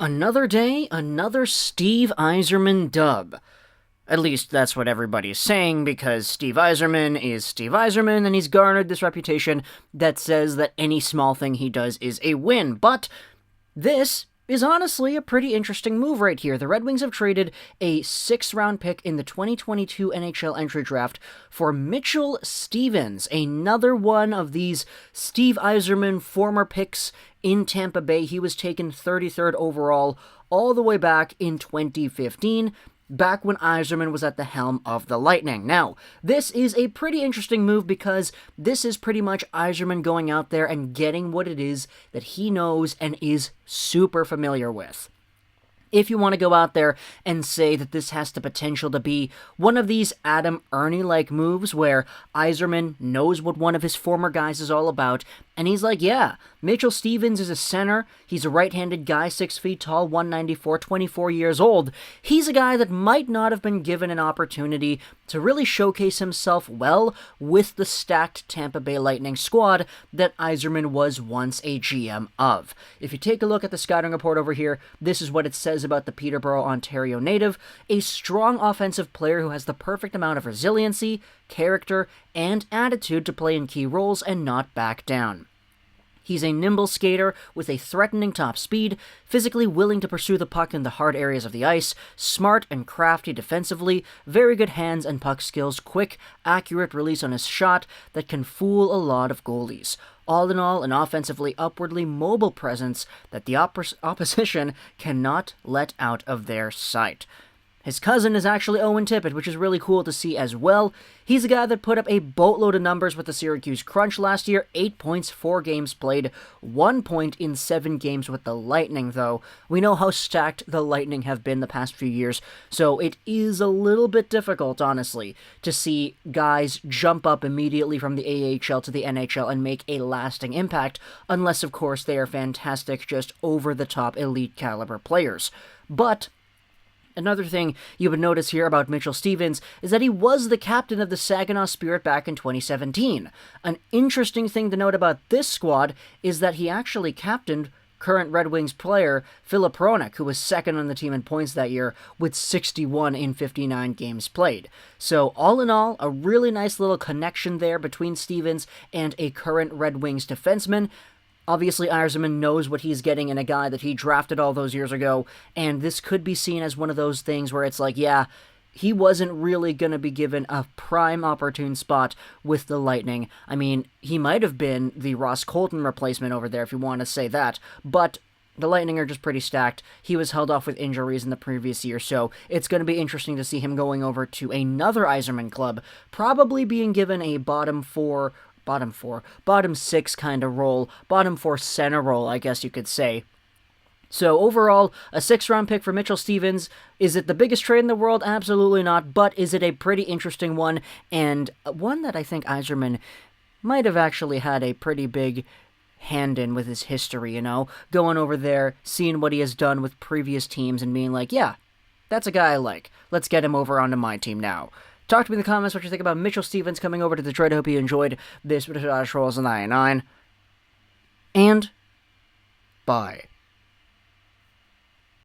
Another day, another Steve Yzerman dub. At least that's what everybody's saying, because Steve Yzerman is Steve Yzerman, and he's garnered this reputation that says that any small thing he does is a win. But this is honestly a pretty interesting move right here. The Red Wings have traded a 6th-round pick in the 2022 NHL Entry Draft for Mitchell Stevens, another one of these Steve Yzerman former picks in Tampa Bay. He was taken 33rd overall all the way back in 2015, back when Yzerman was at the helm of the Lightning. Now, this is a pretty interesting move because this is pretty much Yzerman going out there and getting what it is that he knows and is super familiar with. If you want to go out there and say that this has the potential to be one of these Adam Ernie-like moves where Yzerman knows what one of his former guys is all about, and he's like, yeah, Mitchell Stevens is a center, he's a right-handed guy, 6 feet tall, 194, 24 years old. He's a guy that might not have been given an opportunity to really showcase himself well with the stacked Tampa Bay Lightning squad that Yzerman was once a GM of. If you take a look at the scouting report over here, this is what it says about the Peterborough, Ontario native: a strong offensive player who has the perfect amount of resiliency, character, and attitude to play in key roles and not back down. He's a nimble skater with a threatening top speed, physically willing to pursue the puck in the hard areas of the ice, smart and crafty defensively, very good hands and puck skills, quick, accurate release on his shot that can fool a lot of goalies. All in all, an offensively upwardly mobile presence that the opposition cannot let out of their sight. His cousin is actually Owen Tippett, which is really cool to see as well. He's a guy that put up a boatload of numbers with the Syracuse Crunch last year. 8 points, 4 games played, 1 point in 7 games with the Lightning, though. We know how stacked the Lightning have been the past few years, so it is a little bit difficult, honestly, to see guys jump up immediately from the AHL to the NHL and make a lasting impact, unless, of course, they are fantastic, just over-the-top elite caliber players. But another thing you would notice here about Mitchell Stevens is that he was the captain of the Saginaw Spirit back in 2017. An interesting thing to note about this squad is that he actually captained current Red Wings player Filip Hronek, who was second on the team in points that year with 61 in 59 games played. So all in all, a really nice little connection there between Stevens and a current Red Wings defenseman. Obviously, Yzerman knows what he's getting in a guy that he drafted all those years ago, and this could be seen as one of those things where it's like, yeah, he wasn't really going to be given a prime opportune spot with the Lightning. I mean, he might have been the Ross Colton replacement over there, if you want to say that, but the Lightning are just pretty stacked. He was held off with injuries in the previous year, so it's going to be interesting to see him going over to another Yzerman club, probably being given a bottom 6 kind of role, bottom 4 center role, I guess you could say. So overall, a 6th-round pick for Mitchell Stevens. Is it the biggest trade in the world? Absolutely not, but is it a pretty interesting one, and one that I think Yzerman might have actually had a pretty big hand in with his history, you know? Going over there, seeing what he has done with previous teams, and being like, yeah, that's a guy I like. Let's get him over onto my team now. Talk to me in the comments what you think about Mitchell Stevens coming over to Detroit. I hope you enjoyed this British Rolls 99. And bye.